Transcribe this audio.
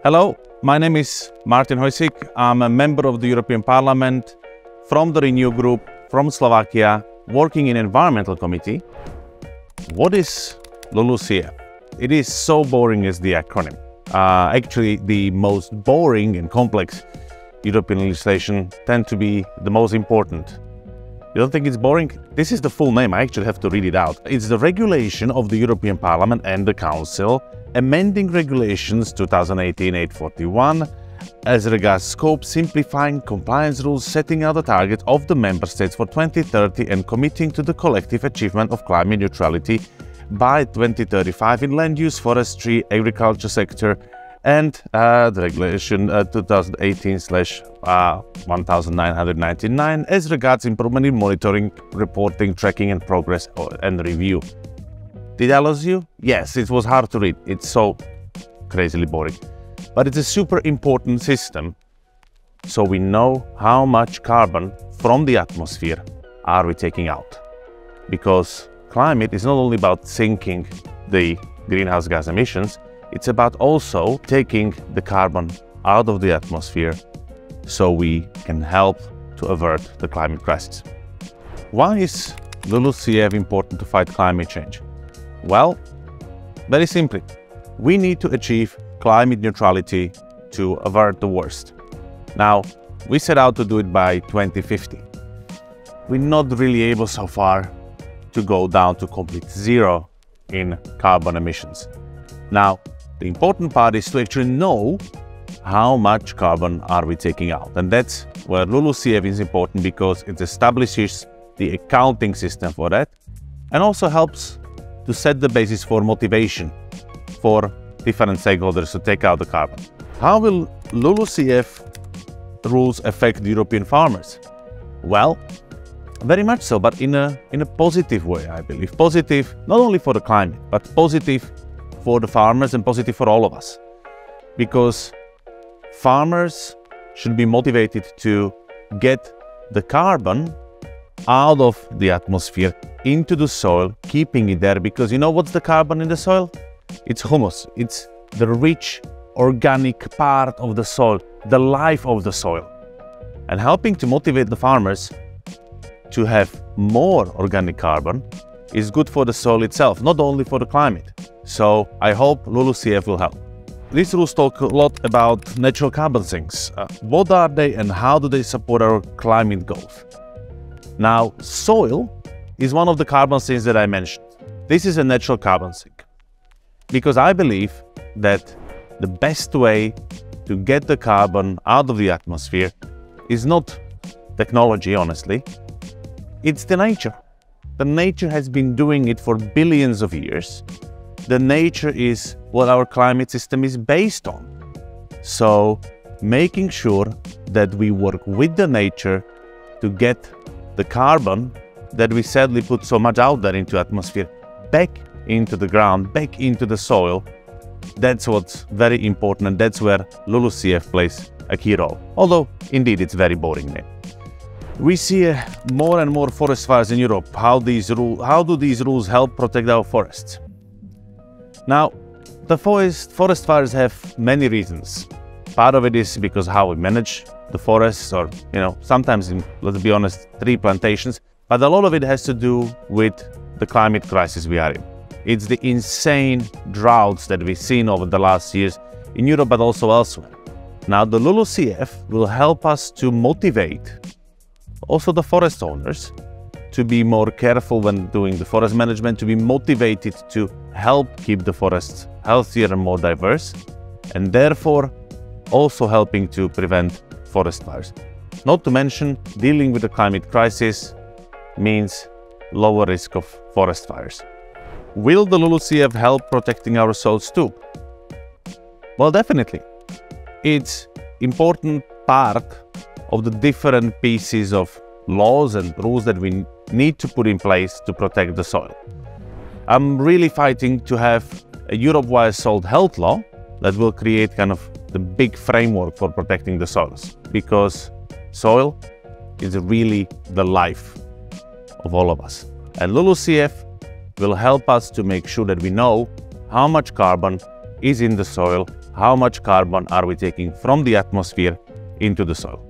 Hello, my name is Martin Hojsik. I'm a member of the European Parliament from the Renew Group from Slovakia, working in Environmental Committee. What is LULUCF? It is so boring as the acronym. Actually, the most boring and complex European legislation tend to be the most important. You don't think it's boring? This is the full name. I actually have to read it out. It's the regulation of the European Parliament and the Council amending regulations 2018/841 as regards scope, simplifying compliance rules, setting out the targets of the member states for 2030 and committing to the collective achievement of climate neutrality by 2035 in land use, forestry, agriculture sector, and the regulation 2018/1999 as regards improvement in monitoring, reporting, tracking and progress and review. Did I lose you? Yes, it was hard to read. It's so crazily boring. But it's a super important system, so we know how much carbon from the atmosphere are we taking out. Because climate is not only about sinking the greenhouse gas emissions, it's about also taking the carbon out of the atmosphere so we can help to avert the climate crisis. Why is LULUCF important to fight climate change? Well, very simply, we need to achieve climate neutrality to avert the worst. Now, we set out to do it by 2050. We're not really able so far to go down to complete zero in carbon emissions. Now, the important part is to actually know how much carbon are we taking out. And that's where LULUCF is important, because it establishes the accounting system for that and also helps to set the basis for motivation for different stakeholders to take out the carbon. How will LULUCF rules affect European farmers? Well, very much so, but in a positive way, I believe. Positive not only for the climate, but positive for the farmers and positive for all of us. Because farmers should be motivated to get the carbon out of the atmosphere into the soil, keeping it there, because you know what's the carbon in the soil? It's humus. It's the rich organic part of the soil, the life of the soil. And helping to motivate the farmers to have more organic carbon is good for the soil itself, not only for the climate. So I hope LULUCF will help. These rules talk a lot about natural carbon sinks. What are they and how do they support our climate goals? Now, soil is one of the carbon sinks that I mentioned. This is a natural carbon sink, because I believe that the best way to get the carbon out of the atmosphere is not technology, honestly. It's the nature. The nature has been doing it for billions of years. The nature is what our climate system is based on. So, making sure that we work with the nature to get the carbon that we sadly put so much out there into atmosphere back into the ground, back into the soil, that's what's very important, and that's where LULUCF plays a key role. Although, indeed, it's very boring name. We see more and more forest fires in Europe. How do these rules help protect our forests? Now, the forest fires have many reasons. Part of it is because how we manage the forests, or, sometimes, let's be honest, tree plantations. But a lot of it has to do with the climate crisis we are in. It's the insane droughts that we've seen over the last years in Europe, but also elsewhere. Now, the LULUCF will help us to motivate also the forest owners to be more careful when doing the forest management, to be motivated to help keep the forests healthier and more diverse, and therefore also helping to prevent forest fires. Not to mention, dealing with the climate crisis means lower risk of forest fires. Will the LULUCF help protecting our soils too? Well, definitely. It's important part of the different pieces of laws and rules that we need to put in place to protect the soil. I'm really fighting to have a Europe-wide soil health law that will create kind of the big framework for protecting the soils, because soil is really the life of all of us. And LULUCF will help us to make sure that we know how much carbon is in the soil how much carbon are we taking from the atmosphere into the soil.